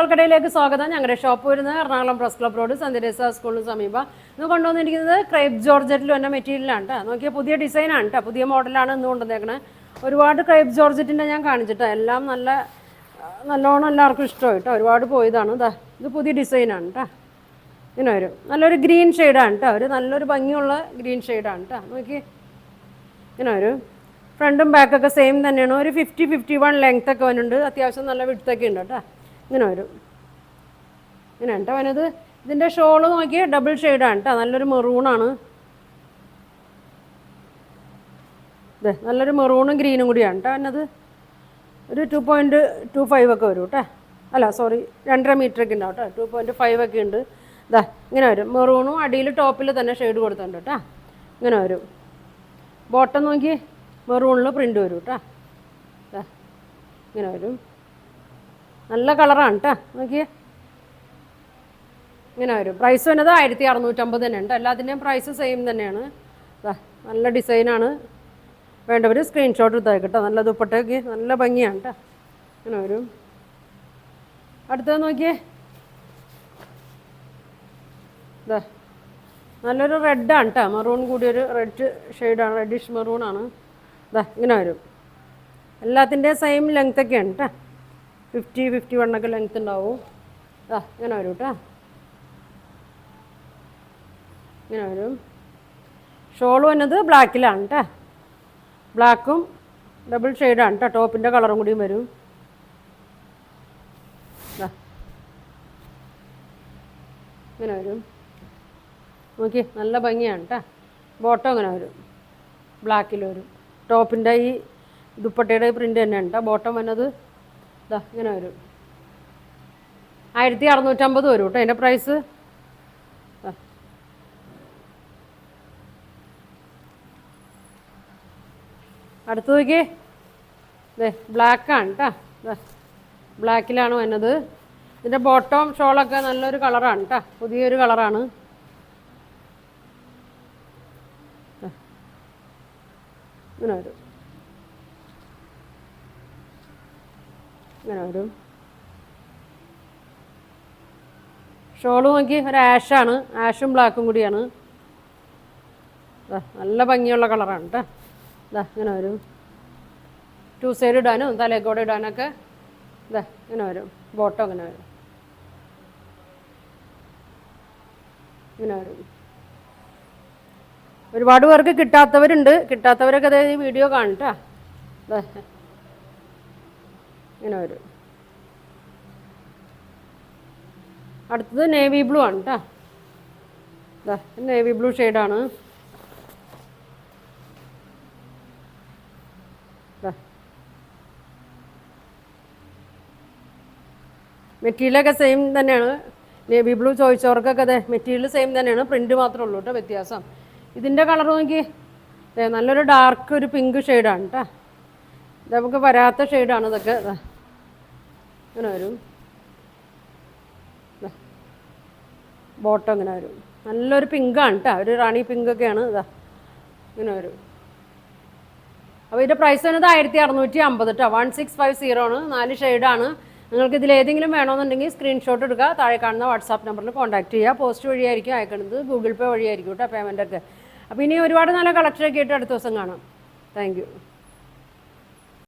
പ്രിയമുള്ളവർക്കിടയിലേക്ക് സ്വാഗതം. ഞങ്ങളുടെ ഷോപ്പ് വരുന്നത് എറണാകുളം പ്രസ് ക്ലബ് റോഡ് സന്ധ്യരേസ സ്കൂളിന് സമീപം. ഇന്ന് കൊണ്ടുവന്നിരിക്കുന്നത് ക്രേപ്പ് ജോർജറ്റിൽ വന്ന മെറ്റീരിയലാണ് കേട്ടോ. നോക്കിയാൽ പുതിയ ഡിസൈനാണ് കേട്ടോ, പുതിയ മോഡലാണ് ഇന്ന് കൊണ്ടുവന്നേക്കണേ. ഒരുപാട് ക്രേപ്പ് ജോർജറ്റിൻ്റെ ഞാൻ കാണിച്ചിട്ടോ, എല്ലാം നല്ലോണം എല്ലാവർക്കും ഇഷ്ടമായി കേട്ടോ. ഒരുപാട് പോയതാണ്. ഇത് പുതിയ ഡിസൈനാണ് കേട്ടോ. ഇങ്ങനെ വരും, നല്ലൊരു ഗ്രീൻ ഷെയ്ഡാണ് കേട്ടോ. ഒരു നല്ലൊരു ഭംഗിയുള്ള ഗ്രീൻ ഷെയ്ഡാണ് കേട്ടോ. നോക്കി ഇങ്ങനെ വരും. ഫ്രണ്ടും ബാക്കൊക്കെ സെയിം തന്നെയാണ്. ഒരു 50-51 ലെങ്ത് ഒക്കെ വരുന്നുണ്ട്. അത്യാവശ്യം നല്ല വിടുത്തൊക്കെ ഉണ്ട് കേട്ടോ. ഇങ്ങനെ വരും, ഇങ്ങനെ കേട്ടോ അവനത്. ഇതിൻ്റെ ഷോള് നോക്കിയാൽ ഡബിൾ ഷെയ്ഡാണ് കേട്ടോ. നല്ലൊരു മെറൂണാണ്. ഇതെ നല്ലൊരു മെറൂണും ഗ്രീനും കൂടിയാണ് കേട്ടോ. അവനത് ഒരു 2.25 ഒക്കെ വരും കേട്ടോ. അല്ല സോറി, 2.5 മീറ്ററൊക്കെ ഉണ്ടാവും കേട്ടോ. 2.5 ഒക്കെ ഉണ്ട്. ഇതാ ഇങ്ങനെ വരും. മെറൂണും അടിയിൽ ടോപ്പിൽ തന്നെ ഷെയ്ഡ് കൊടുത്തിട്ടുണ്ട് കേട്ടോ. ഇങ്ങനെ വരും. ബോട്ടം നോക്കി മെറൂണിൽ പ്രിൻ്റ് വരും കേട്ടോ. ഇങ്ങനെ വരും. നല്ല കളറാണ് കേട്ടോ. നോക്കിയേ ഇങ്ങനെ വരും. പ്രൈസ് വന്നത് 1650 തന്നെ ഉണ്ട്. എല്ലാത്തിൻ്റെയും പ്രൈസ് സെയിം തന്നെയാണ്. നല്ല ഡിസൈനാണ്. വേണ്ടവർ സ്ക്രീൻഷോട്ട് എടുത്താൽ കേട്ടോ. നല്ല ദുപ്പട്ടയ്ക്ക് നല്ല ഭംഗിയാണ് കേട്ടോ. ഇങ്ങനെ വരും. അടുത്തത് നോക്കിയേ, ഇതാ നല്ലൊരു റെഡാണ് കേട്ടോ. മെറൂൺ കൂടിയൊരു റെഡ് ഷെയ്ഡാണ്, റെഡിഷ് മെറൂണാണ്. ഇതാ ഇങ്ങനെ വരും. എല്ലാത്തിൻ്റെയും സെയിം ലെങ്ത്തൊക്കെയാണ് കേട്ടോ. 50-51 ഒക്കെ ലെങ്ത് ഉണ്ടാവും. ഇങ്ങനെ വരും കേട്ടോ. ഇങ്ങനെ വരും. ഷോൾ വന്നത് ബ്ലാക്കിലാണ് കേട്ടോ. ബ്ലാക്കും ഡബിൾ ഷെയ്ഡാണ് കേട്ടോ. ടോപ്പിൻ്റെ കളറും കൂടിയും വരും. ഇങ്ങനെ വരും. നോക്കി നല്ല ഭംഗിയാണ് കേട്ടോ. ബോട്ടം ഇങ്ങനെ വരും, ബ്ലാക്കിൽ വരും. ടോപ്പിൻ്റെ ഈ ദുപ്പട്ടയുടെ പ്രിൻ്റ് തന്നെയാണ് കേട്ടോ. ബോട്ടം വന്നത് ഇങ്ങനെ വരും. 1650 വരും കേട്ടോ അതിൻ്റെ പ്രൈസ്. അടുത്ത് നോക്കി, ബ്ലാക്കാണ് കേട്ടോ. ബ്ലാക്കിലാണ് വന്നത്. ഇതിൻ്റെ ബോട്ടം ഷോളൊക്കെ നല്ലൊരു കളറാണ് കേട്ടോ. പുതിയൊരു കളറാണ്. ഇങ്ങനെ വരും. ഇങ്ങനെ വരും. ഷോള് നോക്കി ഒരു ആഷാണ്. ആഷും ബ്ലാക്കും കൂടിയാണ്. നല്ല ഭംഗിയുള്ള കളറാണ് കേട്ടോ. ഇങ്ങനെ വരും. 2 സൈഡ് ഇടാനും തലേക്കോടെ ഇടാനൊക്കെ ഇങ്ങനെ വരും. ബോട്ടം ഇങ്ങനെ വരും. ഇങ്ങനെ വരും. ഒരുപാട് പേർക്ക് കിട്ടാത്തവരുണ്ട്. കിട്ടാത്തവരൊക്കെ അതായത് ഈ വീഡിയോ കാണട്ടാ. ഇങ്ങനെ വരും. അടുത്തത് നേവി ബ്ലൂ ആണ് കേട്ടോ. നേവി ബ്ലൂ ഷെയ്ഡാണ്. മെറ്റീരിയലൊക്കെ സെയിം തന്നെയാണ്. നേവി ബ്ലൂ ചോദിച്ചവർക്കൊക്കെ അതെ മെറ്റീരിയൽ സെയിം തന്നെയാണ്. പ്രിൻ്റ് മാത്രമേ ഉള്ളൂ കേട്ടോ വ്യത്യാസം. ഇതിൻ്റെ കളർ നോക്കി നല്ലൊരു ഡാർക്ക് ഒരു പിങ്ക് ഷെയ്ഡാണ് കേട്ടോ. ഇത് നമുക്ക് വരാത്ത ഷെയ്ഡാണ് ഇതൊക്കെ. ഇങ്ങനെ വരും. ബോട്ടം ഇങ്ങനെ വരും. നല്ലൊരു പിങ്കാണ് കേട്ടോ. ഒരു റാണി പിങ്കൊക്കെയാണ്. ഇങ്ങനെ വരും. അപ്പോൾ ഇതിൻ്റെ പ്രൈസ് വരുന്നത് 1650 കേട്ടോ. 1650 ആണ്. 4 ഷെയ്ഡാണ്. നിങ്ങൾക്ക് ഇതിലേതെങ്കിലും വേണമെന്നുണ്ടെങ്കിൽ സ്ക്രീൻഷോട്ട് എടുക്കുക. താഴെ കാണുന്ന വാട്സാപ്പ് നമ്പറിൽ കോൺടാക്ട് ചെയ്യുക. പോസ്റ്റ് വഴിയായിരിക്കും അയക്കുന്നത്. ഗൂഗിൾ പേ വഴിയായിരിക്കും കേട്ടോ പേയ്മെൻറ്റൊക്കെ. അപ്പോൾ ഇനി ഒരുപാട് നല്ല കളക്ഷനൊക്കെ ആയിട്ട് അടുത്ത ദിവസം കാണാം. Thank you.